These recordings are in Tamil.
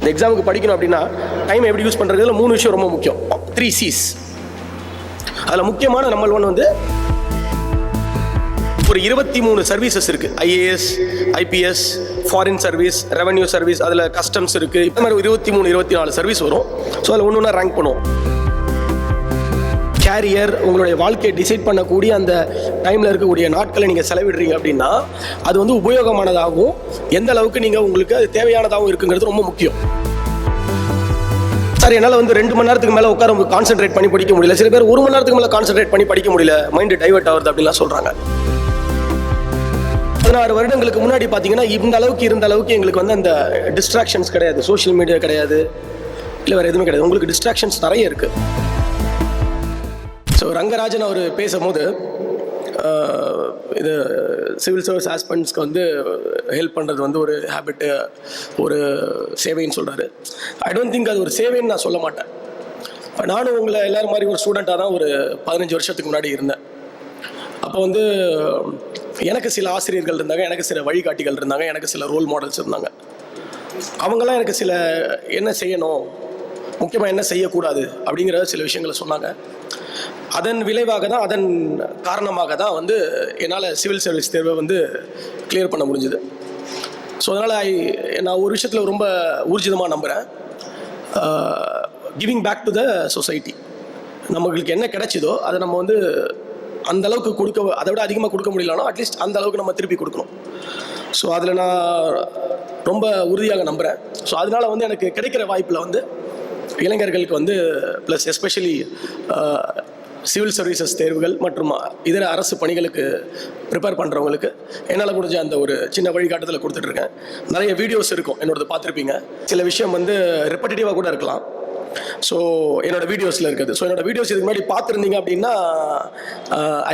இந்த எக்ஸாமுக்கு படிக்கணும் அப்படின்னா டைம் எப்படி யூஸ் பண்ணுறதுல 3 விஷயம் ரொம்ப முக்கியம். 3 C's. அதில் முக்கியமான நம்பர் 1 வந்து ஒரு 23 சர்வீசஸ் இருக்குது. IAS, IPS, foreign service, revenue service, அதில் கஸ்டம்ஸ் இருக்குது. இந்த மாதிரி 23, 24 சர்வீஸ் வரும். ஸோ அதில் ஒன்று ஒன்றா ரேங்க் பண்ணுவோம். கேரியர், உங்களுடைய வாழ்க்கையை டிசைட் பண்ணக்கூடிய அந்த டைமில் இருக்கக்கூடிய நாட்களை நீங்கள் செலவிடுறீங்க அப்படின்னா அது வந்து உபயோகமானதாகவும் எந்த அளவுக்கு நீங்கள் உங்களுக்கு அது தேவையானதாகவும் இருக்குங்கிறது ரொம்ப முக்கியம். சார் என்னால் வந்து 2 மணி நேரத்துக்கு மேலே உட்கார கான்சென்ட்ரேட் பண்ணி படிக்க முடியல, சில பேர் 1 மணி நேரத்துக்கு மேலே கான்சென்ட்ரேட் பண்ணி படிக்க முடியல, மைண்டு டைவர்ட் ஆகுது அப்படின்லாம் சொல்கிறாங்க. 16 வருடங்களுக்கு முன்னாடி பார்த்தீங்கன்னா இந்த அளவுக்கு இருந்த அளவுக்கு எங்களுக்கு வந்து அந்த டிஸ்ட்ராக்ஷன்ஸ் கிடையாது, சோஷியல் மீடியா கிடையாது, இல்லை வேறு எதுவுமே கிடையாது. உங்களுக்கு டிஸ்ட்ராக்ஷன்ஸ் நிறைய இருக்குது. ஸோ ரங்கராஜன் அவர் பேசும்போது இது சிவில் சர்வீஸ் ஆஸ்பெண்ட்ஸ்க்கு வந்து ஹெல்ப் பண்ணுறது வந்து ஒரு ஹேபிட்டு, ஒரு சேவைன்னு சொல்கிறாரு. ஐ டோன்ட் திங்க் அது ஒரு சேவைன்னு நான் சொல்ல மாட்டேன். நானும் உங்களை எல்லோரும் மாதிரி ஒரு ஸ்டூடெண்ட்டாக தான் ஒரு 15 வருஷத்துக்கு முன்னாடி இருந்தேன். அப்போ வந்து எனக்கு சில ஆசிரியர்கள் இருந்தாங்க, எனக்கு சில வழிகாட்டிகள் இருந்தாங்க, எனக்கு சில ரோல் மாடல்ஸ் இருந்தாங்க. அவங்களாம் எனக்கு சில என்ன செய்யணும், முக்கியமாக என்ன செய்யக்கூடாது அப்படிங்கிற சில விஷயங்களை சொன்னாங்க. அதன் விளைவாக தான், அதன் காரணமாக தான் வந்து என்னால் சிவில் சர்வீஸ் தேர்வை வந்து கிளியர் பண்ண முடிஞ்சுது. ஸோ அதனால் நான் ஒரு விஷயத்தில் ரொம்ப ஊர்ஜிதமாக நம்புகிறேன். Giving back to the society. நம்மளுக்கு என்ன கிடைச்சிதோ அதை நம்ம வந்து அந்த அளவுக்கு கொடுக்க, அதை விட அதிகமாக கொடுக்க முடியலன்னா அட்லீஸ்ட் அந்த அளவுக்கு நம்ம திருப்பி கொடுக்கணும். ஸோ அதில் நான் ரொம்ப உறுதியாக நம்புகிறேன். ஸோ அதனால் வந்து எனக்கு கிடைக்கிற வாய்ப்பில் வந்து இளைஞர்களுக்கு வந்து ப்ளஸ் எஸ்பெஷலி சிவில் சர்வீசஸ் தேர்வுகள் மற்றும் இதர அரசு பணிகளுக்கு ப்ரிப்பேர் பண்ணுறவங்களுக்கு என்னால் முடிஞ்ச அந்த ஒரு சின்ன வழிகாட்டுதலை கொடுத்துட்ருக்கேன். நிறைய வீடியோஸ் இருக்கும், என்னோடது பார்த்துருப்பீங்க. சில விஷயம் வந்து ரெப்படிட்டிவாக கூட இருக்கலாம். ஸோ என்னோட வீடியோஸில் இருக்குது. ஸோ என்னோட வீடியோஸ் இதுக்கு முன்னாடி பார்த்துருந்தீங்க அப்படின்னா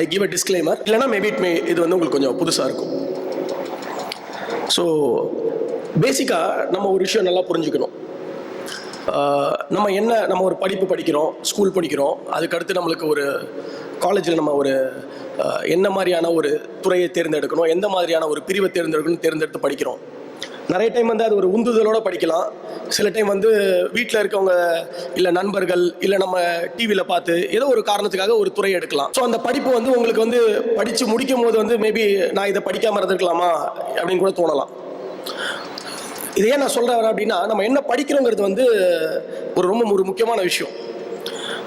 ஐ கிவ் அ டிஸ்க்ளைமர், இல்லைனா மேபி இது வந்து உங்களுக்கு கொஞ்சம் புதுசாக இருக்கும். ஸோ பேசிக்காக நம்ம ஒரு விஷயம் நல்லா புரிஞ்சுக்கணும். நம்ம ஒரு படிப்பு படிக்கிறோம், ஸ்கூல் படிக்கிறோம், அதுக்கடுத்து நம்மளுக்கு ஒரு காலேஜில் நம்ம ஒரு என்ன மாதிரியான ஒரு துறையை தேர்ந்தெடுக்கணும், எந்த மாதிரியான ஒரு பிரிவை தேர்ந்தெடுத்து படிக்கிறோம். நிறைய டைம் வந்து அது ஒரு உந்துதலோடு படிக்கலாம். சில டைம் வந்து வீட்டில் இருக்கவங்க இல்லை நண்பர்கள் இல்லை நம்ம டிவியில் பார்த்து ஏதோ ஒரு காரணத்துக்காக ஒரு துறையை எடுக்கலாம். ஸோ அந்த படிப்பு வந்து உங்களுக்கு வந்து படித்து முடிக்கும் போது வந்து மேபி நான் இதை படிக்காமல் இருந்திருக்கலாமா அப்படின்னு கூட தோணலாம். இதையே நான் சொல்கிறேன் அப்படின்னா, நம்ம என்ன படிக்கிறோங்கிறது வந்து ரொம்ப முக்கியமான விஷயம்.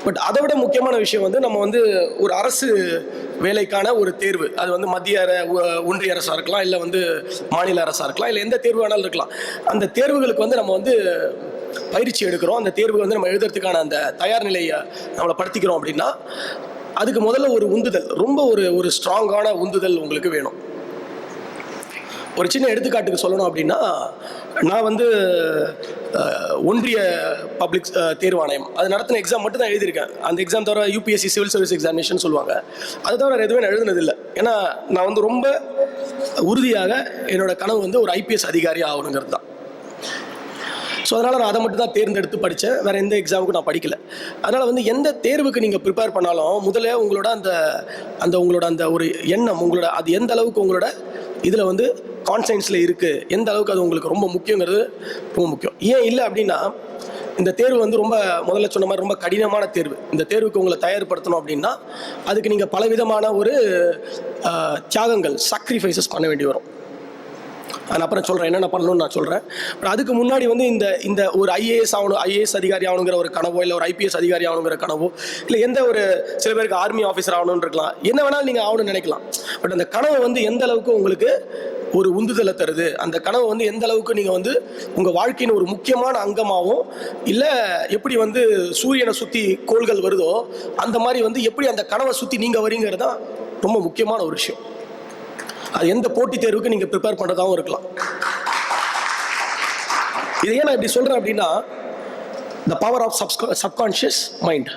பட் அதை விட முக்கியமான விஷயம் வந்து நம்ம வந்து ஒரு அரசு வேலைக்கான ஒரு தேர்வு, அது வந்து மத்திய ஒன்றிய அரசாக இருக்கலாம், இல்லை வந்து மாநில அரசாக இருக்கலாம், இல்லை எந்த தேர்வு வேணாலும் இருக்கலாம். அந்த தேர்வுகளுக்கு வந்து நம்ம வந்து பயிற்சி எடுக்கிறோம், அந்த தேர்வு வந்து நம்ம எழுதுறதுக்கான அந்த தயார் நிலையை நம்மளை படுத்திக்கிறோம் அப்படின்னா அதுக்கு முதல்ல ஒரு உந்துதல், ரொம்ப ஒரு ஸ்ட்ராங்கான உந்துதல் உங்களுக்கு வேணும். ஒரு சின்ன எடுத்துக்காட்டுக்கு சொல்லணும் அப்படின்னா, நான் வந்து ஒன்றிய பப்ளிக் தேர்வாணையம் அது நடத்தின எக்ஸாம் மட்டும் தான் எழுதியிருக்கேன். அந்த எக்ஸாம் தவிர யூபிஎஸ்சி சிவில் சர்வீஸ் எக்ஸாமினேஷன் சொல்லுவாங்க, அது தவிர எதுவுமே நான் எழுதுனதில்லை. ஏன்னா நான் வந்து ரொம்ப உறுதியாக என்னோட கனவு வந்து ஒரு ஐபிஎஸ் அதிகாரி ஆகணுங்கிறது தான். ஸோ அதனால் நான் அதை மட்டும் தான் தேர்ந்தெடுத்து படித்தேன், வேறு எந்த எக்ஸாமுக்கும் நான் படிக்கலை. அதனால் வந்து எந்த தேர்வுக்கு நீங்கள் ப்ரிப்பேர் பண்ணாலும் முதல்ல உங்களோட உங்களோட அந்த ஒரு எண்ணம், உங்களோட அது எந்த அளவுக்கு உங்களோட இதில் வந்து கான்சைன்ஸில் இருக்குது, எந்த அளவுக்கு அது உங்களுக்கு ரொம்ப முக்கியங்கிறது ரொம்ப முக்கியம். ஏன் இல்லை அப்படின்னா, இந்த தேர்வு வந்து முதல்ல சொன்ன மாதிரி ரொம்ப கடினமான தேர்வு. இந்த தேர்வுக்கு உங்களை தயார்படுத்தணும் அப்படின்னா அதுக்கு நீங்கள் பலவிதமான ஒரு தியாகங்கள், சாக்ரிஃபைசஸ் பண்ண வேண்டி வரும். நான் அப்புறம் சொல்கிறேன் என்னென்ன பண்ணணும்னு நான் சொல்கிறேன். பட் அதுக்கு முன்னாடி வந்து இந்த ஒரு ஐஏஎஸ் அதிகாரி ஆகணுங்கிற ஒரு கனவோ, இல்லை ஒரு ஐபிஎஸ் அதிகாரி ஆகணுங்கிற கனவோ, இல்லை எந்த ஒரு சில பேருக்கு ஆர்மி ஆஃபீஸர் ஆகணும்னு இருக்கலாம், என்ன வேணாலும் நீங்கள் ஆகணும்னு நினைக்கலாம். பட் அந்த கனவு வந்து எந்த அளவுக்கு உங்களுக்கு ஒரு உந்துதலை தருது, அந்த கனவு வந்து எந்த அளவுக்கு நீங்கள் வந்து உங்கள் வாழ்க்கையின் ஒரு முக்கியமான அங்கமாகவும், இல்லை எப்படி வந்து சூரியனை சுற்றி கோள்கள் வருதோ அந்த மாதிரி வந்து எப்படி அந்த கனவை சுற்றி நீங்கள் வரீங்கிறது தான் ரொம்ப முக்கியமான ஒரு விஷயம். அது எந்த போட்டித் தேர்வுக்கு நீங்கள் ப்ரிப்பேர் பண்ணுறதாகவும் இருக்கலாம். இது ஏன் நான் இப்படி சொல்கிறேன் அப்படின்னா, the power of subconscious mind.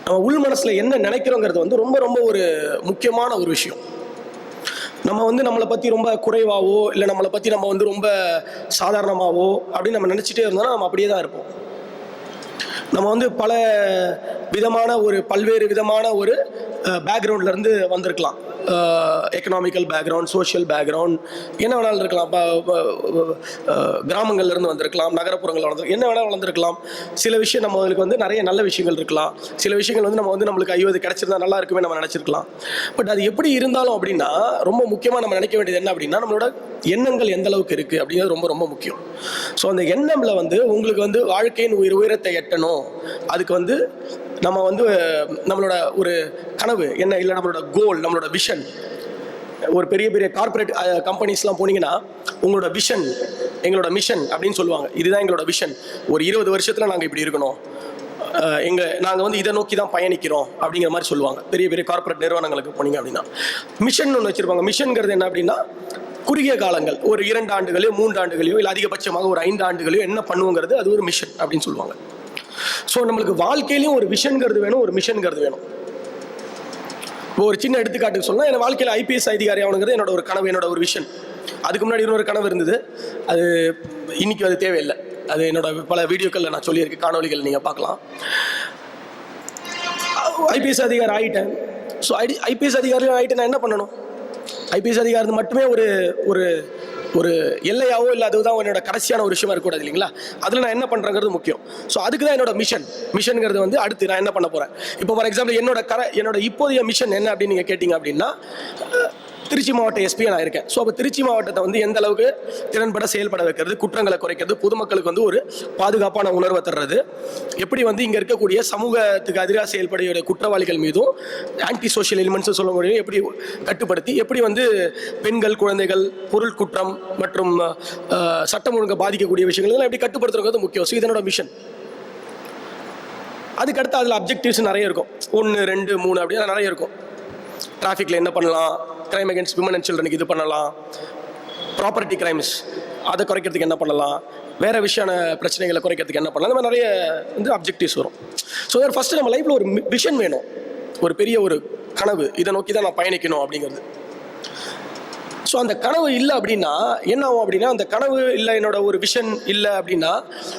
நம்ம உள் மனசில் என்ன நினைக்கிறோங்கிறது வந்து ரொம்ப ஒரு முக்கியமான ஒரு விஷயம். நம்ம வந்து நம்மளை பற்றி ரொம்ப குறைவாகவோ, இல்லை நம்மளை பற்றி நம்ம வந்து ரொம்ப சாதாரணமாகவோ அப்படின்னு நம்ம நினச்சிட்டே இருந்தோம்னா நம்ம அப்படியே தான் இருப்போம். நம்ம வந்து பல்வேறு விதமான ஒரு பேக்ரவுண்ட்லேருந்து வந்திருக்கலாம், எக்கனாமிக்கல் பேக்ரவுண்ட், சோஷியல் பேக்ரவுண்ட், என்ன வேணாலும் இருக்கலாம், கிராமங்கள்லேருந்து வந்திருக்கலாம், நகரப்புறங்கள் வளர்ந்து என்ன வேணாலும் வளர்ந்துருக்கலாம். சில விஷயம் நம்மளுக்கு வந்து நிறைய நல்ல விஷயங்கள் இருக்கலாம், சில விஷயங்கள் வந்து நம்மளுக்கு ஐயோ இது கிடச்சிருந்தா நல்லா இருக்குமே நம்ம நினச்சிருக்கலாம். பட் அது எப்படி இருந்தாலும் அப்படின்னா ரொம்ப முக்கியமாக நம்ம நினைக்க வேண்டியது என்ன அப்படின்னா நம்மளோட எண்ணங்கள் எந்த அளவுக்கு இருக்குது அப்படிங்கிறது ரொம்ப ரொம்ப முக்கியம். ஸோ அந்த எண்ணம்ல வந்து உங்களுக்கு வந்து வாழ்க்கையின் உயரத்தை எட்டணும், அதுக்கு வந்து நம்ம வந்து நம்மளோட ஒரு கனவு என்ன இல்லை, நம்மளோட கோல், நம்மளோட விஷன். ஒரு பெரிய பெரிய கார்பரேட் கம்பெனிஸ்லாம் போனீங்கன்னா உங்களோட விஷன் எங்களோட மிஷன் அப்படின்னு சொல்லுவாங்க. இதுதான் எங்களோட விஷன், ஒரு 20 வருஷத்தில் நாங்கள் இப்படி இருக்கணும், நாங்கள் வந்து இதை நோக்கி தான் பயணிக்கிறோம் அப்படிங்கிற மாதிரி சொல்லுவாங்க. பெரிய பெரிய கார்பரேட் நிறுவனங்களுக்கு போனீங்க அப்படின்னா மிஷன் ஒன்று வச்சுருப்பாங்க. மிஷன்கிறது என்ன அப்படின்னா குறுகிய காலங்கள், ஒரு 2 ஆண்டுகளையோ 3 ஆண்டுகளையோ இல்லை அதிகபட்சமாக ஒரு 5 ஆண்டுகளையோ என்ன பண்ணுவோங்கிறது அது ஒரு மிஷன் அப்படின்னு சொல்லுவாங்க. ஸோ நம்மளுக்கு வாழ்க்கையிலையும் ஒரு விஷன்கிறது வேணும், ஒரு மிஷன்கிறது வேணும். இப்போ ஒரு சின்ன எடுத்துக்காட்டுக்கு சொன்னால் என் வாழ்க்கையில் ஐபிஎஸ் அதிகாரி ஆகணுங்கிறது என்னோட ஒரு கனவு, என்னோட ஒரு விஷன். அதுக்கு முன்னாடி இன்னொரு கனவு இருந்தது, அது இன்னைக்கு அது தேவையில்லை. அது என்னோட பல வீடியோக்களில் நான் சொல்லியிருக்கேன், காணொலிகள் நீங்கள் பார்க்கலாம். ஐபிஎஸ் அதிகாரி ஆகிட்டேன். ஸோ ஐபிஎஸ் அதிகாரி ஆகிட்டு நான் என்ன பண்ணணும்? ஐபிஎஸ் அதிகாரி மட்டுமே ஒரு ஒரு ஒரு எல்லையாவோ இல்லை அதுதான் என்னோட கடைசியான ஒரு விஷயமா இருக்கக்கூடாது இல்லைங்களா? அதில் நான் என்ன பண்ணுறேங்கிறது முக்கியம். ஸோ அதுக்கு தான் என்னோட மிஷன்ங்கிறது வந்து அடுத்து நான் என்ன பண்ண போகிறேன். இப்போ ஃபார் எக்ஸாம்பிள் என்னோட இப்போதைய மிஷன் என்ன அப்படின்னு நீங்கள் கேட்டிங்க அப்படின்னா திருச்சி மாவட்ட எஸ்பியாக நான் இருக்கேன். ஸோ அப்போ திருச்சி மாவட்டத்தை வந்து எந்த அளவுக்கு திறன்பட செயல்பட வைக்கிறது, குற்றங்களை குறைக்கிறது, பொதுமக்களுக்கு வந்து ஒரு பாதுகாப்பான உணர்வை தர்றது, எப்படி வந்து இங்கே இருக்கக்கூடிய சமூகத்துக்கு எதிராக செயல்படைய குற்றவாளிகள் மீதும் ஆன்டி சோஷியல் எலிமெண்ட்ஸ் சொல்ல முடியும் எப்படி கட்டுப்படுத்தி, எப்படி வந்து பெண்கள், குழந்தைகள், பொருள் குற்றம் மற்றும் சட்டம் ஒழுங்கை பாதிக்கக்கூடிய விஷயங்கள் எப்படி கட்டுப்படுத்துறது முக்கியம். ஸோ இதனோட மிஷன். அதுக்கடுத்து அதில் அப்ஜெக்டிவ்ஸ் நிறைய இருக்கும், 1, 2, 3 அப்படின்னா நிறைய இருக்கும். டிராஃபிக்கில் என்ன பண்ணலாம், கிரைம் அகேன்ஸ்ட் விமன் அண்ட் சில்ட்ரனுக்கு இது பண்ணலாம், ப்ராப்பர்ட்டி கிரைம்ஸ் அதை குறைக்கிறதுக்கு என்ன பண்ணலாம், வேறு விஷயான பிரச்சனைகளை குறைக்கிறதுக்கு என்ன பண்ணலாம், இந்த மாதிரி நிறைய வந்து அப்ஜெக்டிவ்ஸ் வரும். ஸோ ஃபஸ்ட்டு நம்ம லைஃப்பில் ஒரு விஷன் வேணும், ஒரு பெரிய ஒரு கனவு, இதை நோக்கி தான் நான் பயணிக்கணும் அப்படிங்கிறது. ஸோ அந்த கனவு இல்லை அப்படின்னா என்ன ஆகும் அப்படின்னா, அந்த கனவு இல்லை, என்னோட ஒரு விஷன் இல்லை அப்படின்னா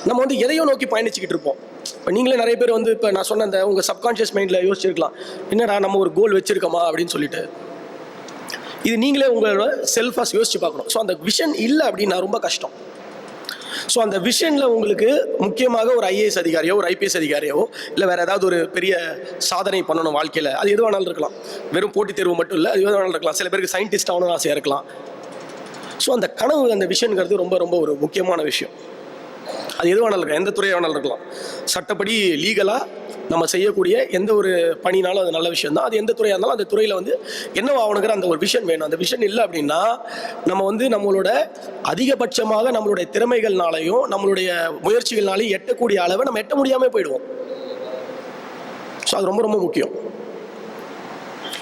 நம்ம வந்து எதையோ நோக்கி பயணிச்சுக்கிட்டு இருப்போம். இப்போ நீங்களே நிறைய பேர் வந்து இப்போ நான் சொன்ன அந்த உங்கள் சப்கான்ஷியஸ் மைண்டில் யோசிச்சிருக்கலாம், என்னடா நம்ம ஒரு கோல் வச்சுருக்கோமா அப்படின்னு சொல்லிட்டு. இது நீங்களே உங்களோட செல்ஃபாக யோசிச்சு பார்க்கணும். ஸோ அந்த விஷன் இல்லை அப்படின்னா ரொம்ப கஷ்டம். ஸோ அந்த விஷனில் உங்களுக்கு முக்கியமாக ஒரு ஐஏஎஸ் அதிகாரியோ ஒரு ஐபிஎஸ் அதிகாரியோ இல்லை வேறு ஏதாவது ஒரு பெரிய சாதனை பண்ணணும் வாழ்க்கையில், அது எது வேணாலும் இருக்கலாம். வெறும் போட்டித் தேர்வு மட்டும் இல்லை, அது எது வேணாலும் இருக்கலாம். சில பேருக்கு சயின்டிஸ்ட் ஆகணும்னு ஆசையாக இருக்கலாம். ஸோ அந்த கனவு, அந்த விஷன்கிறது ரொம்ப ரொம்ப ஒரு முக்கியமான விஷயம். அது எது வேணாலும் இருக்கலாம், எந்த துறையாக வேணாலும் இருக்கலாம். சட்டப்படி லீகலாக நம்ம செய்யக்கூடிய எந்த ஒரு பணினாலும் அது நல்ல விஷயம் தான். அது எந்த துறையாக இருந்தாலும் அந்த துறையில் வந்து என்ன ஆகணுங்கிற அந்த ஒரு விஷன் வேணும். அந்த விஷன் இல்லை அப்படின்னா நம்ம வந்து நம்மளோட அதிகபட்சமாக நம்மளுடைய திறமைகள்னாலையும் நம்மளுடைய முயற்சிகள்னாலையும் எட்டக்கூடிய அளவை நம்ம எட்ட முடியாமல் போயிடுவோம். ஸோ அது ரொம்ப ரொம்ப முக்கியம்.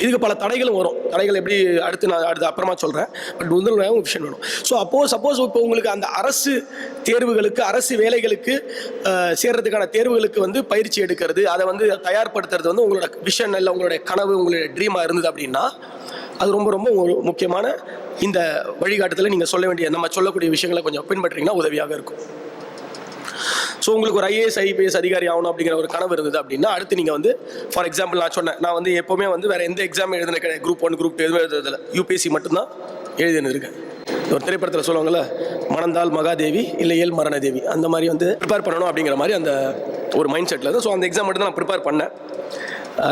இதுக்கு பல தடைகளும் வரும். தடைகள் எப்படி அடுத்து அப்புறமா சொல்கிறேன். பட் முதல் விஷயம் வேணும். ஸோ சப்போஸ் இப்போ உங்களுக்கு அந்த அரசு தேர்வுகளுக்கு, அரசு வேலைகளுக்கு சேர்றதுக்கான தேர்வுகளுக்கு வந்து பயிற்சி எடுக்கிறது, அதை வந்து தயார்படுத்துறது வந்து உங்களோட விஷன் இல்லை, உங்களுடைய கனவு, உங்களுடைய ட்ரீமாக இருந்தது அப்படின்னா அது ரொம்ப ரொம்ப ஒரு முக்கியமான இந்த வழிகாட்டுதலை நீங்கள் சொல்ல வேண்டிய நம்ம சொல்லக்கூடிய விஷயங்களை கொஞ்சம் பின்பற்றிங்கன்னா உதவியாக இருக்கும். ஸோ உங்களுக்கு ஒரு ஐஏஎஸ் ஐபிஎஸ் அதிகாரி ஆகணும் அப்படிங்கிற ஒரு கனவு இருந்தது அப்படின்னா அடுத்து நீங்கள் வந்து ஃபார் எக்ஸாம்பிள் நான் சொன்னேன், நான் வந்து எப்போவுமே வந்து வேறு எந்த எக்ஸாம் எழுதுன கிடையாது, குரூப் 1 குரூப் 2 எதுவும் எழுதுறதில்லை, யூபிஎஸ்சி மட்டும்தான் எழுதினு இருக்கேன். ஒரு திரைப்படத்தில் சொல்லுவாங்கள்ல, மணந்தால் மகாதேவி இல்லை ஏல் மரணதேவி, அந்த மாதிரி வந்து ப்ரிப்பேர் பண்ணணும் அப்படிங்கிற மாதிரி அந்த ஒரு மைண்ட் செட்டில் தான். ஸோ அந்த எக்ஸாம் மட்டும் தான் நான் ப்ரிப்பேர் பண்ணேன்.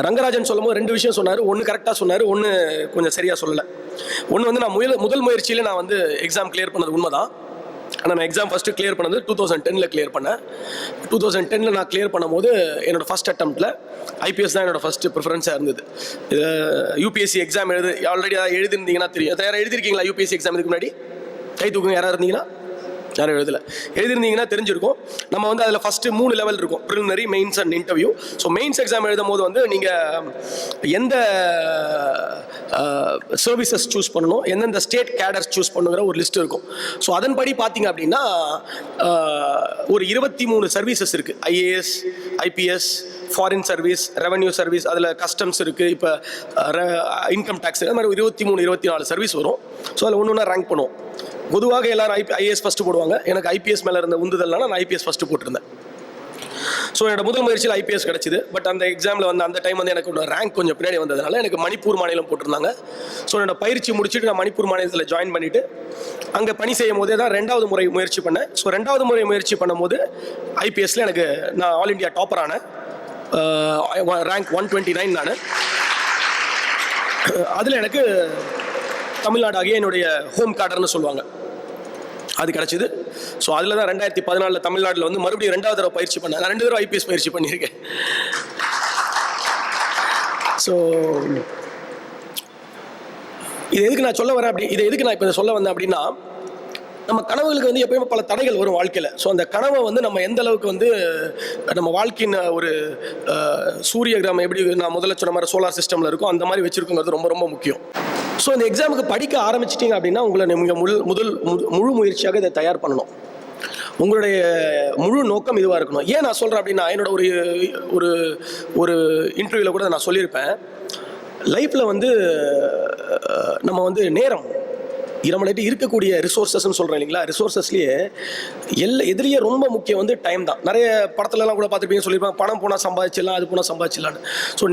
ரங்கராஜன் சொல்லும் போது 2 விஷயம் சொன்னார். ஒன்று கரெக்டாக சொன்னார், ஒன்று கொஞ்சம் சரியாக சொல்லலை. ஒன்று வந்து நான் முதல் முயற்சியில் நான் வந்து எக்ஸாம் கிளியர் பண்ணது உண்மை தான். ஆனால் நான் எக்ஸாம் ஃபஸ்ட்டு கிளியர் பண்ணது 2010 கிளியர் பண்ணேன். 2010 நான் கிளியர் பண்ணும்போது என்னோடய ஃபஸ்ட் அட்டம்ப்டில் ஐபிஎஸ் தான் என்னோடய ஃபஸ்ட்டு ப்ரிஃபரன்ஸாக இருந்தது. இதில் யூபிஎஸ்சி எக்ஸாம் ஆல்ரெடி எழுதிருந்தீங்கன்னா தெரியும். யாரும் எழுதிருக்கீங்களா யூபிஎஸ்சி எக்ஸாம் இதுக்கு முன்னாடி? கை தூக்குங்க யாராவது இருந்தீங்கன்னா. யாரும் எழுதிருந்தீங்கன்னா தெரிஞ்சிருக்கும். நம்ம வந்து அதில் ஃபஸ்ட்டு 3 லெவல் இருக்கும், preliminary, mains and interview. So mains exam எழுதும் போது வந்து நீங்கள் எந்த சர்வீசஸ் சூஸ் பண்ணணும், எந்தெந்த ஸ்டேட் கேடர்ஸ் சூஸ் பண்ணுங்கிற ஒரு லிஸ்ட் இருக்கும். ஸோ அதன்படி பார்த்தீங்க அப்படின்னா ஒரு 23 சர்வீசஸ் இருக்குது. IAS, IPS, foreign service, revenue service, அதில் கஸ்டம்ஸ் இருக்குது, இப்போ இன்கம் டேக்ஸ், அது மாதிரி 23-24 சர்வீஸ் வரும். ஸோ அதில் ஒன்று ரேங்க் பண்ணுவோம். பொதுவாக எல்லாரும் ஐஏஎஸ் ஃபஸ்ட்டு போடுவாங்க. எனக்கு ஐபிஎஸ் மேலே இருந்த உந்துதல்னால நான் ஐபிஎஸ் ஃபஸ்ட்டு போட்டிருந்தேன். ஸோ என்னோட முதல் முயற்சியில் ஐபிஎஸ் கிடச்சிது. பட் அந்த எக்ஸாமில் வந்து அந்த டைம் வந்து எனக்கு ரேங்க் கொஞ்சம் பின்னாடி வந்ததுனால எனக்கு மணிப்பூர் மாநிலம் போட்டிருந்தாங்க. ஸோ என்னோட பயிற்சி முடிச்சுட்டு நான் மணிப்பூர் மாநிலத்தில் ஜாயின் பண்ணிவிட்டு அங்கே பணி செய்யும் போதே தான் 2வது முறை முயற்சி பண்ணேன். ஸோ 2வது முறை முயற்சி பண்ணும்போது ஐபிஎஸ்ல எனக்கு நான் ஆல் இண்டியா டாப்பர் ஆனேன். ரேங்க் 129 நான். அதில் எனக்கு தமிழ்நாடு ஆகிய என்னுடைய ஹோம் கார்டர்னு சொல்லுவாங்க அது கிடச்சிது. ஸோ அதில் தான் 2014 தமிழ்நாட்டில் வந்து மறுபடியும் 2வது தடவை பயிற்சி பண்ணேன். நான் 2 தடவை ஐபிஎஸ் பயிற்சி பண்ணியிருக்கேன். ஸோ இது எதுக்கு நான் சொல்ல வரேன் இதை எதுக்கு நான் இப்போ சொல்ல வந்தேன் அப்படின்னா, நம்ம கனவுகளுக்கு வந்து எப்பயுமே பல தடைகள் வரும் வாழ்க்கையில். ஸோ அந்த கனவை வந்து நம்ம எந்த அளவுக்கு வந்து நம்ம வாழ்க்கையின் ஒரு சூரிய கிரகம் எப்படி நான் முதல்ல சொன்ன மாதிரி சோலார் சிஸ்டமில் இருக்கும் அந்த மாதிரி வச்சுருக்குங்கிறது ரொம்ப ரொம்ப முக்கியம். ஸோ இந்த எக்ஸாமுக்கு படிக்க ஆரம்பிச்சிட்டிங்க அப்படின்னா உங்களை நீங்கள் முழு முயற்சியாக இதை தயார் பண்ணணும். உங்களுடைய முழு நோக்கம் இதுவாக இருக்கணும். ஏன் நான் சொல்கிறேன் அப்படின்னா, என்னோட ஒரு ஒரு இன்டர்வியூவில் கூட நான் சொல்லியிருப்பேன், லைஃப்பில் வந்து நம்ம வந்து நேரம் நம்மள்கிட்ட இருக்கக்கூடிய ரிசோர்ஸஸ்ன்னு சொல்கிறேன் இல்லைங்களா, ரிசோர்ஸஸ்லேயே எதுலேயே ரொம்ப முக்கியம் வந்து டைம் தான். நிறைய படத்துலலாம் கூட பார்த்துருப்பீங்க, சொல்லியிருப்பாங்க பணம் போனால் சம்பாதிச்சிடலாம், அது போனால் சம்பாதிச்சிடலான்னு. ஸோ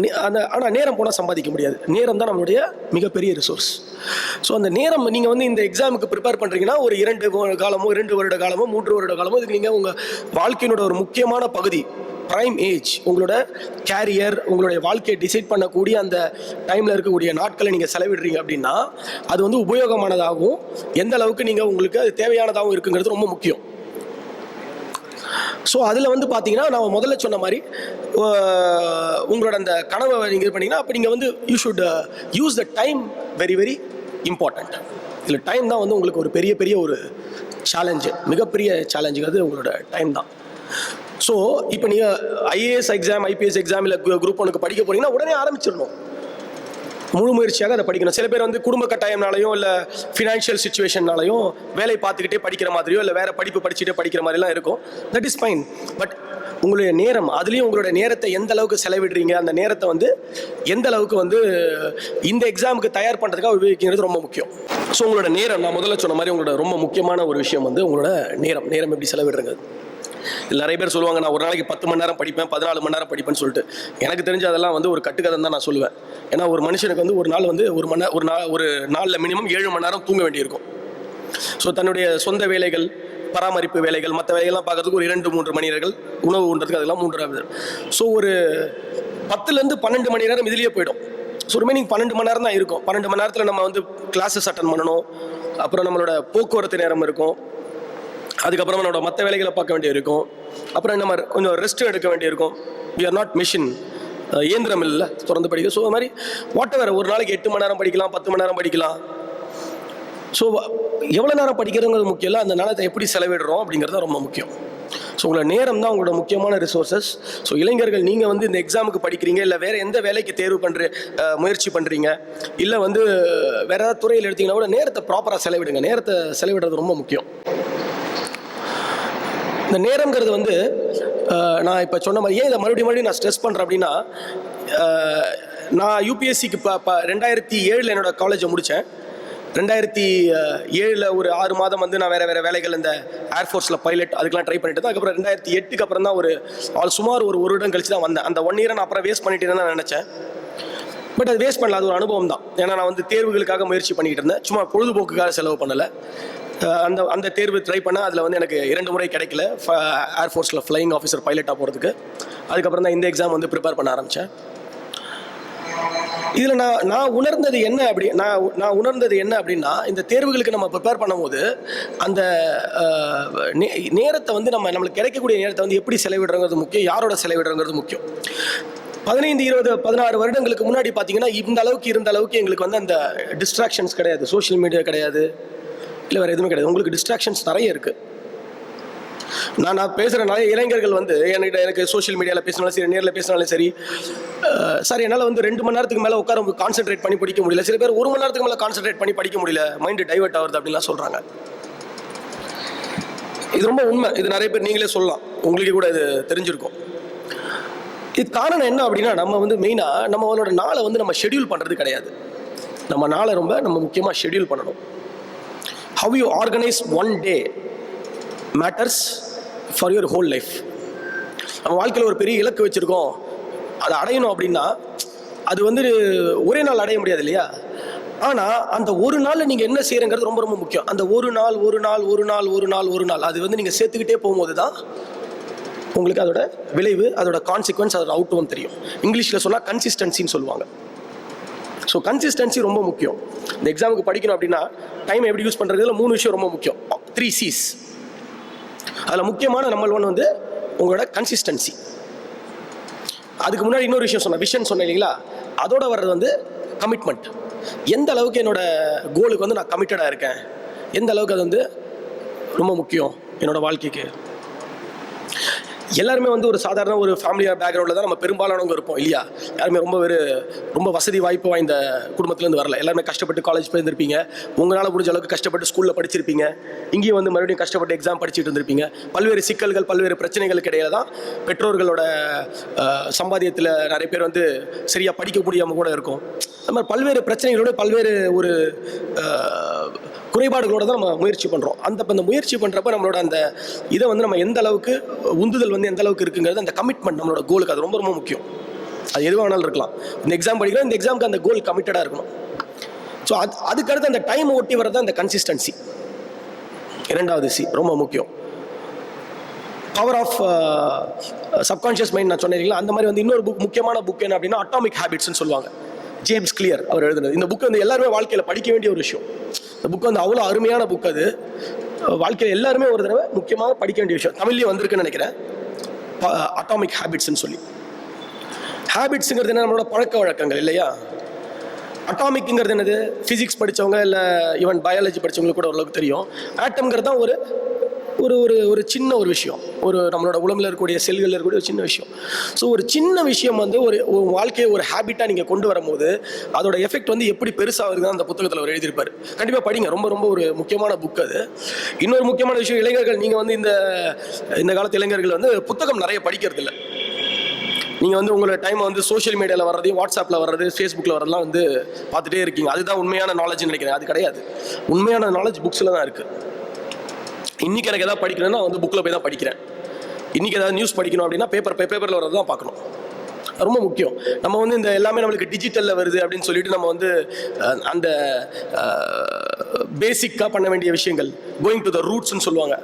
ஆனால் நேரம் போனால் சம்பாதிக்க முடியாது. நேரம் தான் நம்மளுடைய மிகப்பெரிய ரிசோர்ஸ். ஸோ அந்த நேரம் நீங்கள் வந்து இந்த எக்ஸாமுக்கு ப்ரிப்பேர் பண்ணுறீங்கன்னா ஒரு 2 காலமோ 2 வருட காலமோ 3 வருட காலமோ இதுக்கு நீங்கள் உங்கள் வாழ்க்கையினோட ஒரு முக்கியமான பகுதி ப்ரைம் ஏஜ், உங்களோட கேரியர், உங்களுடைய வாழ்க்கையை டிசைட் பண்ணக்கூடிய அந்த டைமில் இருக்கக்கூடிய நாட்களை நீங்கள் செலவிடுறீங்க அப்படின்னா அது வந்து உபயோகமானதாகவும் எந்த அளவுக்கு நீங்கள் உங்களுக்கு அது தேவையானதாகவும் இருக்குங்கிறது ரொம்ப முக்கியம். ஸோ அதில் வந்து பார்த்தீங்கன்னா நான் முதல்ல சொன்ன மாதிரி உங்களோட அந்த கனவை நீங்கள் இது பண்ணிங்கன்னா அப்போ நீங்கள் வந்து you should use the time very very important. இதில் டைம் தான் வந்து உங்களுக்கு ஒரு பெரிய ஒரு சேலஞ்சு, மிகப்பெரிய சேலஞ்சுங்கிறது உங்களோட டைம் தான். ஸோ இப்போ நீங்கள் ஐஏஎஸ் எக்ஸாம் ஐபிஎஸ் எக்ஸாம் இல்லை குரூப் 1க்கு படிக்க போனீங்கன்னா உடனே ஆரம்பிச்சிடணும், முழு முயற்சியாக அதை படிக்கணும். சில பேர் வந்து குடும்ப கட்டாயம்னாலையும் இல்லை ஃபினான்ஷியல் சுச்சுவேஷன்னாலையும் வேலை பார்த்துக்கிட்டே படிக்கிற மாதிரியோ இல்லை வேறு படிப்பு படிச்சுட்டே படிக்கிற மாதிரிலாம் இருக்கும். That is fine. பட் உங்களுடைய நேரம், அதுலேயும் உங்களுடைய நேரத்தை எந்த அளவுக்கு செலவிடுறீங்க, அந்த நேரத்தை வந்து எந்த அளவுக்கு வந்து இந்த எக்ஸாமுக்கு தயார் பண்ணுறதுக்காக உபயோகிக்கிறது ரொம்ப முக்கியம். ஸோ உங்களோட நேரம், நான் முதல்ல சொன்ன மாதிரி உங்களோட ரொம்ப முக்கியமான ஒரு விஷயம் வந்து உங்களோட நேரம் எப்படி செலவிடுறது. நிறைய பேர் சொல்லுவாங்க நான் ஒரு நாளைக்கு 10 மணி நேரம் படிப்பேன், 14 மணி நேரம் படிப்பேன்னு சொல்லிட்டு. எனக்கு தெரிஞ்ச அதெல்லாம் வந்து ஒரு கட்டுக்கதை தான் நான் சொல்லுவேன். ஏன்னா ஒரு மனுஷனுக்கு வந்து ஒரு நாள் வந்து ஒரு நாளில் மினிமம் 7 மணி நேரம் தூங்க வேண்டியிருக்கும். ஸோ தன்னுடைய சொந்த வேலைகள், பராமரிப்பு வேலைகள், மற்ற வேலைகள்லாம் பார்க்கறதுக்கு ஒரு 2-3 மணி நேரங்கள், உணவு உண்றதுக்கு அதெல்லாம் 3 ஸோ ஒரு 10லேருந்து 12 மணி நேரம் இதுலேயே போயிடும். ஸோ ரிமைனிங் 12 மணி நேரம் தான் இருக்கும். 12 மணி நேரத்தில் நம்ம வந்து கிளாஸஸ் அட்டன் பண்ணணும், அப்புறம் நம்மளோட போக்குவரத்து நேரம் இருக்கும், அதுக்கப்புறம் நம்மளோட மற்ற வேலைகளை பார்க்க வேண்டியிருக்கும், அப்புறம் நம்ம கொஞ்சம் ரெஸ்ட் எடுக்க வேண்டியிருக்கும். வி ஆர் நாட் மிஷின், இயந்திரம் இல்லை தொடர்ந்து படிக்க. ஸோ அது மாதிரி வாட் எவர், ஒரு நாளைக்கு 8 மணி நேரம் படிக்கலாம், 10 மணி நேரம் படிக்கலாம். ஸோ எவ்வளோ நேரம் படிக்கிறதுங்கிறது முக்கியம் இல்லை, அந்த நேரத்தை எப்படி செலவிடுறோம் அப்படிங்கிறது ரொம்ப முக்கியம். ஸோ உங்களோட நேரம் தான் உங்களோட முக்கியமான ரிசோர்ஸஸ். ஸோ இளைஞர்கள் நீங்கள் வந்து இந்த எக்ஸாமுக்கு படிக்கிறீங்க, இல்லை வேறு எந்த வேலைக்கு தேர்வு முயற்சி பண்ணுறீங்க, இல்லை வந்து வேறு ஏதாவது துறையில் எடுத்தீங்கன்னா கூட நேரத்தை ப்ராப்பராக செலவிடுங்க. நேரத்தை செலவிடுறது ரொம்ப முக்கியம். இந்த நேரங்கிறது வந்து நான் இப்போ சொன்ன மாதிரி ஏன் இதை மறுபடியும் நான் ஸ்ட்ரெஸ் பண்ணுறேன் அப்படின்னா, நான் யூபிஎஸ்சிக்கு 2007 என்னோடய காலேஜை முடித்தேன். 2007 ஒரு 6 மாதம் வந்து நான் வேறு வேலைகள் இந்த ஏர்ஃபோர்ஸில் பைலட் அதுக்கெலாம் ட்ரை பண்ணிட்டு தான். அதுக்கப்புறம் 2008க்கு அப்புறம் தான் சுமார் ஒரு வருடம் கழிச்சு தான் வந்தேன். அந்த 1 இயரை நான் அப்புறம் வேஸ்ட் பண்ணிட்டேன்னு தான் நினச்சேன். பட் அது வேஸ்ட் பண்ணல, அது ஒரு அனுபவம் தான். ஏன்னா நான் வந்து தேர்வுகளுக்காக முயற்சி பண்ணிக்கிட்டு இருந்தேன், சும்மா பொழுதுபோக்குக்காக செலவு பண்ணலை. அந்த தேர்வு ட்ரை பண்ணால் அதில் வந்து எனக்கு 2 முறை கிடைக்கல ஏர்ஃபோர்ஸில் ஃப்ளையிங் ஆஃபீஸர் பைலட்டாக போகிறதுக்கு. அதுக்கப்புறம் தான் இந்த எக்ஸாம் வந்து ப்ரிப்பேர் பண்ண ஆரம்பித்தேன். இதில் நான் உணர்ந்தது என்ன அப்படின்னா, இந்த தேர்வுகளுக்கு நம்ம ப்ரிப்பேர் பண்ணும்போது அந்த நேரத்தை வந்து நம்மளுக்கு கிடைக்கக்கூடிய நேரத்தை வந்து எப்படி செலவிடுறங்கிறது முக்கியம், யாரோட செலவிடுறங்கிறது முக்கியம். 15, 20, 16 வருடங்களுக்கு முன்னாடி பார்த்தீங்கன்னா இருந்த அளவுக்கு எங்களுக்கு வந்து அந்த டிஸ்ட்ராக்ஷன்ஸ் கிடையாது, சோஷியல் மீடியா கிடையாது, இல்லை வேறு எதுவுமே கிடையாது. உங்களுக்கு டிஸ்ட்ராக்ஷன்ஸ் நிறைய இருக்குது. நான் பேசுகிறனால இளைஞர்கள் வந்து எனக்கு சோஷியல் மீடியாவில் பேசினாலும் சரி, நேரில் பேசினாலும் சரி, சார் என்னால் வந்து 2 மணி நேரத்துக்கு மேலே உட்கார கான்சென்ட்ரேட் பண்ணி படிக்க முடியல, சில பேர் 1 மணி நேரத்துக்கு மேலே கான்சென்ட்ரேட் பண்ணி படிக்க முடியல, மைண்டு டைவர்ட் ஆகுது அப்படின்லாம் சொல்கிறாங்க. இது ரொம்ப உண்மை. இது நிறைய பேர் நீங்களே சொல்லலாம், உங்களுக்கு கூட இது தெரிஞ்சிருக்கும். இது காரணம் என்ன அப்படின்னா, நம்ம வந்து மெயினாக நம்மளோட நாளை வந்து நம்ம ஷெட்யூல் பண்ணுறது கிடையாது. நம்ம நாளை நம்ம முக்கியமாக ஷெட்யூல் பண்ணணும். How you organize one day matters for your whole life. நம்ம வாழ்க்கையில் ஒரு பெரிய இலக்கு வச்சுருக்கோம், அதை அடையணும் அப்படின்னா அது வந்து ஒரே நாள் அடைய முடியாது இல்லையா? ஆனால் அந்த ஒரு நாளில் நீங்கள் என்ன செய்கிறங்கிறது ரொம்ப ரொம்ப முக்கியம். அந்த ஒரு நாள் அது வந்து நீங்கள் சேர்த்துக்கிட்டே போகும்போது தான் உங்களுக்கு அதோட விளைவு, அதோட கான்சிக்வன்ஸ், அதோட அவுட்கம் தெரியும். இங்கிலீஷில் சொன்னால் கன்சிஸ்டன்சின்னு சொல்லுவாங்க. ஸோ கன்சிஸ்டன்சி ரொம்ப முக்கியம். இந்த எக்ஸாமுக்கு படிக்கணும் அப்படின்னா டைம் எப்படி யூஸ் பண்ணுறதுல 3 விஷயம் ரொம்ப முக்கியம். 3 C's. அதில் முக்கியமான நம்பர் 1 வந்து உங்களோட கன்சிஸ்டன்சி. அதுக்கு முன்னாடி இன்னொரு விஷயம் சொன்னேன், விஷன் சொன்னேன் இல்லைங்களா? அதோட வர்றது வந்து கமிட்மெண்ட். எந்த அளவுக்கு என்னோட கோலுக்கு வந்து நான் கமிட்டடாக இருக்கேன், எந்த அளவுக்கு அது வந்து ரொம்ப முக்கியம் என்னோட வாழ்க்கைக்கு. எல்லாருமே வந்து ஒரு சாதாரண ஒரு ஃபேமிலியாக பேக்ரவுண்டில் தான் நம்ம பெரும்பாலானவங்க இருப்போம் இல்லையா? யாருமே ரொம்ப வசதி வாய்ப்பு வாய்ந்த குடும்பத்துலேருந்து வரல. எல்லாருமே கஷ்டப்பட்டு காலேஜ் போயிருந்திருப்பீங்க, உங்களால் முடிஞ்ச அளவுக்கு கஷ்டப்பட்டு ஸ்கூலில் படிச்சிருப்பீங்க, இங்கேயும் வந்து மறுபடியும் கஷ்டப்பட்டு எக்ஸாம் படிச்சுட்டு இருந்திருப்பீங்க. பல்வேறு சிக்கல்கள், பல்வேறு பிரச்சனைகளுக்கு இடையில தான் பெற்றோர்களோட சம்பாதியத்தில் நிறைய பேர் வந்து சரியாக படிக்க முடியாமல் கூட இருக்கும். அது மாதிரி பல்வேறு பிரச்சனைகளோட பல்வேறு ஒரு குறைபாடுகளோடு தான் நம்ம முயற்சி பண்ணுறோம். அந்த முயற்சி பண்ணுறப்ப நம்மளோட அந்த இதை வந்து நம்ம எந்த அளவுக்கு உந்துதல் வந்து எந்த அளவுக்கு இருக்குங்கிறது, அந்த கமிட்மெண்ட் நம்மளோட கோலுக்கு அது ரொம்ப ரொம்ப முக்கியம். அது எதுவாக வேணாலும் இருக்கலாம். இந்த எக்ஸாம் படிக்கிறோம், இந்த எக்ஸாமுக்கு அந்த கோல் கமிட்டடாக இருக்கணும். ஸோ அதுக்கடுத்து அந்த டைம் ஒட்டி வரது அந்த கன்சிஸ்டன்சி. 2வது C ரொம்ப முக்கியம். பவர் ஆஃப் சப்கான்ஷியஸ் மைண்ட் நான் சொன்னீங்களா, அந்த மாதிரி வந்து இன்னொரு முக்கியமான புக் என்ன அப்படின்னா அட்டாமிக் ஹேபிட்ஸ்ன்னு சொல்லுவாங்க. ஜேம்ஸ் கிளியர் அவர் எழுதுனது. இந்த புக் வந்து எல்லாருமே வாழ்க்கையில் படிக்க வேண்டிய ஒரு விஷயம். இந்த புக் வந்து அவ்வளோ அருமையான புக். அது வாழ்க்கையில் எல்லாருமே ஒரு தடவை முக்கியமாக படிக்க வேண்டிய விஷயம். தமிழ்லேயே வந்திருக்குன்னு நினைக்கிறேன், அட்டாமிக் ஹேபிட்ஸ்ன்னு சொல்லி. ஹேபிட்ஸுங்கிறது என்ன? நம்மளோட பழக்க வழக்கங்கள் இல்லையா? அட்டாமிக்ங்கிறது என்னது? ஃபிசிக்ஸ் படித்தவங்க இல்லை ஈவன் பயாலஜி படித்தவங்களுக்கு கூட ஓரளவுக்கு தெரியும். ஆட்டம்ங்கிறது தான் ஒரு ஒரு ஒரு சின்ன ஒரு விஷயம், ஒரு நம்மளோட உடம்புல இருக்கக்கூடிய செல்களில் இருக்கக்கூடிய ஒரு சின்ன விஷயம். ஸோ ஒரு சின்ன விஷயம் வந்து ஒரு வாழ்க்கையை ஒரு ஹேபிட்டாக நீங்கள் கொண்டு வரும்போது அதோட எஃபெக்ட் வந்து எப்படி பெருசாக வருதுன்னு அந்த புத்தகத்தில் அவர் எழுதியிருப்பார். கண்டிப்பாக படிங்க, ரொம்ப ரொம்ப ஒரு முக்கியமான புக் அது. இன்னொரு முக்கியமான விஷயம், இளைஞர்கள் நீங்கள் வந்து இந்த காலத்து இளைஞர்கள் வந்து புத்தகம் நிறைய படிக்கிறது இல்லை. நீங்கள் வந்து உங்களோட டைமை வந்து சோஷியல் மீடியாவில் வர்றதையும், வாட்ஸ்அப்பில் வர்றது, ஃபேஸ்புக்கில் வர்றதுலாம் வந்து பார்த்துட்டே இருக்கீங்க. அதுதான் உண்மையான நாலேஜ்னு நினைக்கிறேன். அது கிடையாது. உண்மையான நாலேஜ் புக்ஸில் தான் இருக்குது. இன்றைக்கி எனக்கு எதாவது படிக்கணும்னா வந்து புக்கில் போய் தான் படிக்கிறேன். இன்றைக்கி ஏதாவது நியூஸ் படிக்கணும் அப்படின்னா பேப்பரில் வர்றது தான் பார்க்கணும். ரொம்ப முக்கியம். நம்ம வந்து இந்த எல்லாமே நம்மளுக்கு டிஜிட்டலில் வருது அப்படின்னு சொல்லிட்டு நம்ம வந்து அந்த பேசிக்காக பண்ண வேண்டிய விஷயங்கள், கோயிங் டு த ரூட்ஸ்ன்னு சொல்லுவாங்க,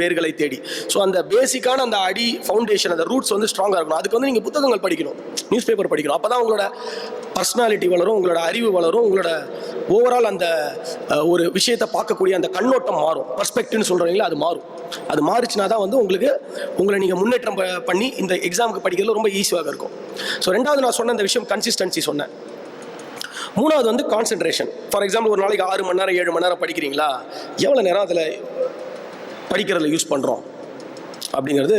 வேர்களை தேடி. ஸோ அந்த பேசிக்கான அந்த ஃபவுண்டேஷன், அந்த ரூட்ஸ் வந்து ஸ்ட்ராங்காக இருக்கணும். அதுக்கு வந்து நீங்கள் புத்தகங்கள் படிக்கணும், நியூஸ் பேப்பர் படிக்கணும். அப்போ தான் உங்களோட பர்சனாலிட்டி வளரும், உங்களோட அறிவு வளரும், உங்களோட ஓவரால் அந்த ஒரு விஷயத்தை பார்க்கக்கூடிய அந்த கண்ணோட்டம் மாறும். பர்ஸ்பெக்டிவ்னு சொல்கிறீங்களா, அது மாறும். அது மாறிச்சுனா தான் வந்து உங்களை நீங்கள் முன்னேற்றம் பண்ணி இந்த எக்ஸாமுக்கு படிக்கிறதுல ரொம்ப ஈஸியாக இருக்கும். ஸோ 2வது நான் சொன்ன இந்த விஷயம் கன்சிஸ்டன்சி சொன்னேன். 3வது வந்து கான்சென்ட்ரேஷன். ஃபார் எக்ஸாம்பிள் ஒரு நாளைக்கு 6 மணி நேரம் 7 மணி நேரம் படிக்கிறீங்களா, எவ்வளோ நேரம் அதில் படிக்கிறதுல யூஸ் பண்ணுறோம் அப்படிங்கிறது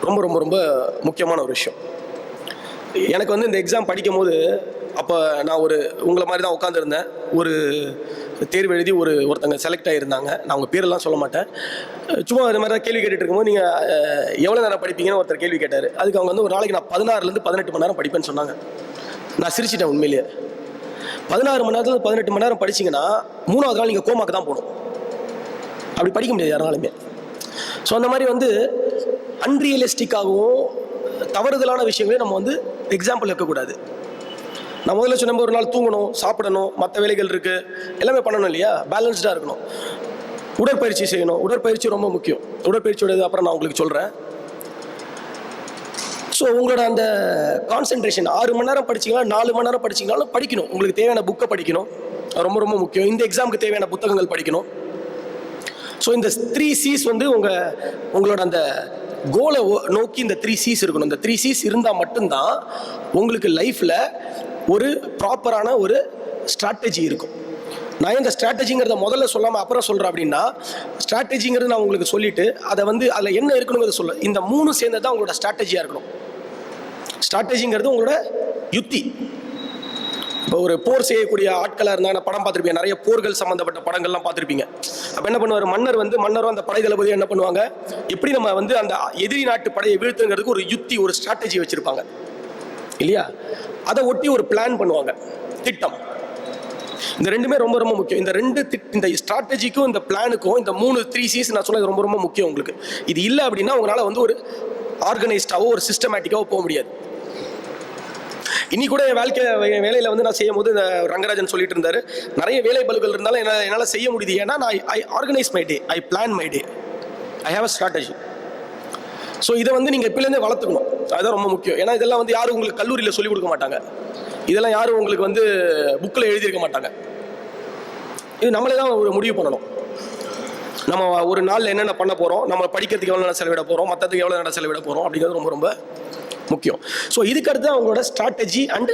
ரொம்ப ரொம்ப ரொம்ப முக்கியமான ஒரு விஷயம். எனக்கு வந்து இந்த எக்ஸாம் படிக்கும் போது அப்போ நான் உங்களை மாதிரி தான் உட்காந்துருந்தேன். ஒரு தேர்வு எழுதி ஒருத்தங்க செலக்ட் ஆகியிருந்தாங்க. நான் அவங்க பேரெல்லாம் சொல்ல மாட்டேன். சும்மா அது மாதிரி தான் கேள்வி கேட்டுட்டு இருக்கும்போது நீங்கள் எவ்வளோ நேரம் படிப்பீங்கன்னு ஒருத்தர் கேள்வி கேட்டார். அதுக்கு அவங்க வந்து ஒரு நாளைக்கு நான் 16லேருந்து 18 மணி நேரம் படிப்பேன்னு சொன்னாங்க. நான் சிரிச்சிட்டேன் உண்மையிலேயே. 16 மணி நேரத்தில் 18 மணி நேரம் படிச்சிங்கன்னா 3வது நாள் நீங்கள் கோமாக்கு தான் போகணும். அப்படி படிக்க முடியாது யாராலுமே. ஸோ அந்த மாதிரி வந்து அன்ரியலிஸ்டிக்காகவும் தவறுதலான விஷயங்களையும் நம்ம வந்து எக்ஸாம்பிள் இருக்கக்கூடாது. நான் முதல்ல சொன்ன ஒரு நாள் தூங்கணும், சாப்பிடணும், மற்ற வேலைகள் இருக்குது, எல்லாமே பண்ணணும் இல்லையா? பேலன்ஸ்டாக இருக்கணும். உடற்பயிற்சி செய்யணும். உடற்பயிற்சி ரொம்ப முக்கியம். உடற்பயிற்சியோட அப்புறம் நான் உங்களுக்கு சொல்கிறேன். ஸோ உங்களோட அந்த கான்சென்ட்ரேஷன் 6 மணி நேரம் படிச்சிங்கன்னா 4 மணி நேரம் படிச்சிங்கனாலும் படிக்கணும். உங்களுக்கு தேவையான புக்கை படிக்கணும், ரொம்ப ரொம்ப முக்கியம். இந்த எக்ஸாமுக்கு தேவையான புத்தகங்கள் படிக்கணும். ஸோ இந்த 3 C's வந்து உங்களோட அந்த கோலை நோக்கி இந்த 3 C's இருக்கணும். இந்த 3 C's இருந்தால் மட்டும்தான் உங்களுக்கு லைஃப்பில் ஒரு ப்ராப்பரான ஒரு ஸ்ட்ராட்டஜி இருக்கும். நான் இந்த ஸ்ட்ராட்டஜிங்கிறத முதல்ல சொல்லாமல் அப்புறம் சொல்கிறேன் அப்படின்னா, ஸ்ட்ராட்டஜிங்கிறது நான் உங்களுக்கு சொல்லிவிட்டு அதை வந்து அதில் என்ன இருக்கணுங்கிறத சொல்ல, இந்த 3 சேர்ந்தது தான் உங்களோட ஸ்ட்ராட்டஜியாக இருக்கணும். ஸ்ட்ராட்டஜிங்கிறது உங்களோட யுத்தி. இப்போ ஒரு போர் செய்யக்கூடிய ஆட்களாக இருந்தால் நான் படம் பார்த்துருப்பீங்க, நிறைய போர்கள் சம்மந்தப்பட்ட படங்கள்லாம் பார்த்துருப்பீங்க. அப்போ என்ன பண்ணுவார், மன்னரும் அந்த படை தளபதியும் என்ன பண்ணுவாங்க, எப்படி நம்ம வந்து அந்த எதிரி நாட்டு படையை வீழ்த்துங்கிறதுக்கு ஒரு யுத்தி, ஒரு ஸ்ட்ராட்டஜி வச்சுருப்பாங்க இல்லையா? அதை ஒட்டி ஒரு பிளான் பண்ணுவாங்க, திட்டம். இந்த ரெண்டுமே ரொம்ப ரொம்ப முக்கியம். இந்த ஸ்ட்ராட்டஜிக்கும் இந்த பிளானுக்கும் இந்த 3 C's நான் சொன்னது ரொம்ப ரொம்ப முக்கியம் உங்களுக்கு. இது இல்லை அப்படின்னா உங்களால் வந்து ஒரு ஆர்கனைஸ்டாவோ ஒரு சிஸ்டமேட்டிக்காவோ போக முடியாது. இன்னி கூட என் வேலையில் வந்து நான் செய்யும் போது இந்த ரங்கராஜன் சொல்லிட்டு இருந்தாரு, நிறைய வேலை பலுக்கள் இருந்தாலும் என்னால் செய்ய முடியுது. ஏன்னா நான் I organise my day, I plan my day, I have a strategy. So இதை வந்து நீங்கள் எப்போலேருந்தே வளர்த்துக்கணும். அதுதான் ரொம்ப முக்கியம். ஏன்னா இதெல்லாம் வந்து யாரும் உங்களுக்கு கல்லூரியில் சொல்லிக் கொடுக்க மாட்டாங்க, இதெல்லாம் யாரும் உங்களுக்கு வந்து புக்கில் எழுதியிருக்க மாட்டாங்க. இது நம்மளே தான் ஒரு முடிவு பண்ணணும். நம்ம ஒரு நாளில் என்னென்ன பண்ண போகிறோம், நம்ம படிக்கிறதுக்கு எவ்வளோ நேரம் செலவிட போகிறோம், மற்றதுக்கு எவ்வளோ நேரம் செலவிட போகிறோம் அப்படிங்கிறது ரொம்ப முக்கியம். ஸோ இதுக்கு அடுத்து உங்களோட ஸ்ட்ராட்டஜி அண்ட்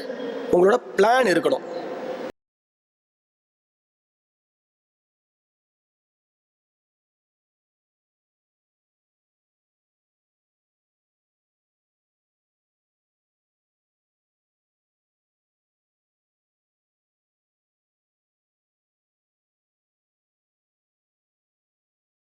உங்களோட பிளான் இருக்கணும்.